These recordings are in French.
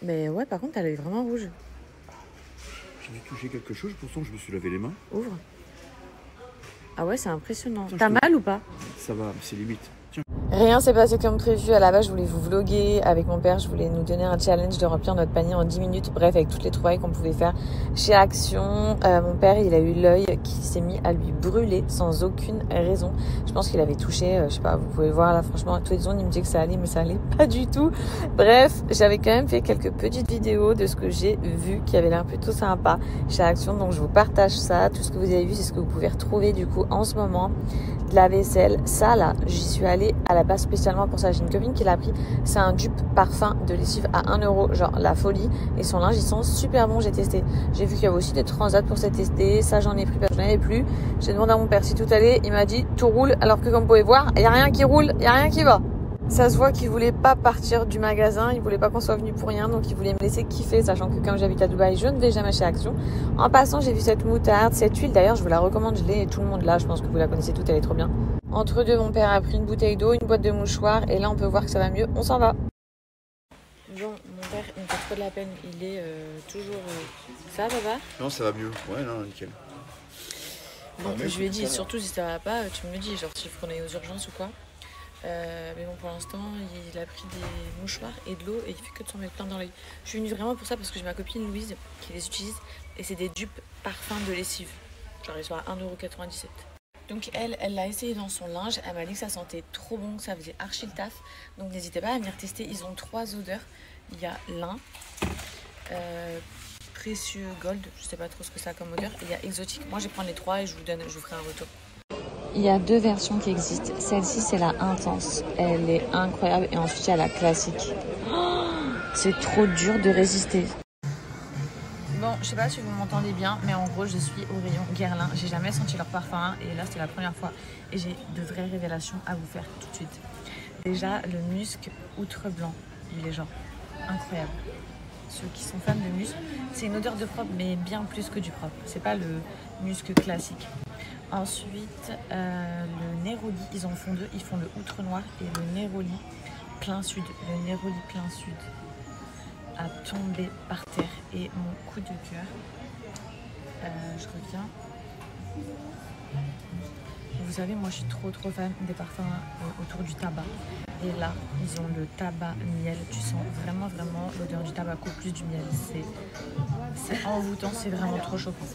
Mais ouais, par contre, elle est vraiment rouge. J'ai dû toucher quelque chose, pourtant je me suis lavé les mains. Ouvre. Ah ouais, c'est impressionnant. Attends, T'as mal ou pas? Ça va, c'est limite. Tiens. Rien s'est passé comme prévu. À la base, je voulais vous vlogger avec mon père. Je voulais nous donner un challenge de remplir notre panier en 10 minutes. Bref, avec toutes les trouvailles qu'on pouvait faire chez Action. Mon père, il a eu l'œil qui s'est mis à lui brûler sans aucune raison. Je pense qu'il avait touché, je sais pas, vous pouvez voir là, franchement, à tous les zones, il me dit que ça allait, mais ça allait pas du tout. Bref, j'avais quand même fait quelques petites vidéos de ce que j'ai vu qui avait l'air plutôt sympa chez Action. Donc, je vous partage ça. Tout ce que vous avez vu, c'est ce que vous pouvez retrouver du coup en ce moment. De la vaisselle, ça là, j'y suis allée à la base spécialement pour ça. J'ai une copine qui l'a pris, c'est un dupe parfum de lessive à 1 euro, genre la folie, et son linge ils sont super bons. J'ai testé, j'ai vu qu'il y avait aussi des transats pour se tester, ça j'en ai pris, j'en avais plus. J'ai demandé à mon père si tout allait, il m'a dit tout roule, alors que comme vous pouvez voir, il y a rien qui roule, il y a rien qui va. Ça se voit qu'il voulait pas partir du magasin, il voulait pas qu'on soit venu pour rien, donc il voulait me laisser kiffer, sachant que comme j'habite à Dubaï, je ne vais jamais chez Action. En passant, j'ai vu cette moutarde, cette huile, d'ailleurs, je vous la recommande, je l'ai, et tout le monde là, je pense que vous la connaissez toute, elle est trop bien. Entre deux, mon père a pris une bouteille d'eau, une boîte de mouchoirs, et là, on peut voir que ça va mieux, on s'en va. Bon, mon père, il me fait trop de la peine, il est toujours... Ça va, papa? Non, ça va mieux. Ouais, non, nickel. Donc, je lui ai dit, surtout si ça va pas, tu me le dis, genre s'il faut qu'on aille aux urgences ou quoi. Mais bon, pour l'instant, il a pris des mouchoirs et de l'eau et il fait que de s'en mettre plein dans l'œil. Je suis venue vraiment pour ça parce que j'ai ma copine Louise qui les utilise et c'est des dupes parfums de lessive. Genre, ils sont à 1,97 €. Donc, elle l'a essayé dans son linge. Elle m'a dit que ça sentait trop bon, que ça faisait archi le taf. Donc, n'hésitez pas à venir tester. Ils ont 3 odeurs. Il y a lin, précieux gold, je sais pas trop ce que ça a comme odeur. Et il y a exotique. Moi, je vais prendre les 3 et je vous ferai un retour. Il y a 2 versions qui existent. Celle-ci, c'est la intense. Elle est incroyable. Et ensuite, il y a la classique. Oh, c'est trop dur de résister. Bon, je sais pas si vous m'entendez bien, mais en gros, je suis au rayon Guerlain. J'ai jamais senti leur parfum et là, c'était la première fois. Et j'ai de vraies révélations à vous faire tout de suite. Déjà, le musc outre blanc, il est genre incroyable. Ceux qui sont fans de musc, c'est une odeur de propre, mais bien plus que du propre. C'est pas le musc classique. Ensuite, le Neroli, ils en font 2. Ils font le outre noir et le Neroli plein sud. Le Neroli plein sud a tombé par terre. Et mon coup de cœur, je reviens. Vous savez, moi je suis trop fan des parfums autour du tabac. Et là, ils ont le tabac miel. Tu sens vraiment l'odeur du tabac plus du miel. C'est envoûtant, c'est vraiment trop chauffant.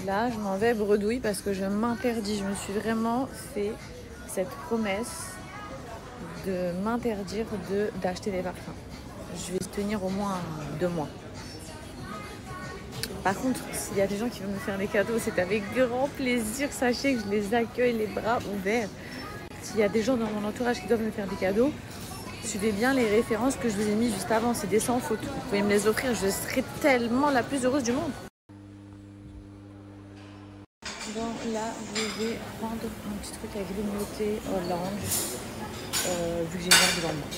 Là, je m'en vais bredouille parce que je m'interdis. Je me suis vraiment fait cette promesse de m'interdire d'acheter des parfums. Je vais tenir au moins 2 mois. Par contre, s'il y a des gens qui veulent me faire des cadeaux, c'est avec grand plaisir. Sachez que je les accueille les bras ouverts. S'il y a des gens dans mon entourage qui doivent me faire des cadeaux, suivez bien les références que je vous ai mis juste avant. C'est des sans faute. Vous pouvez me les offrir. Je serai tellement la plus heureuse du monde. Bon, là, je vais prendre mon petit truc à grignoter Hollande, vu que j'ai une heure devant moi.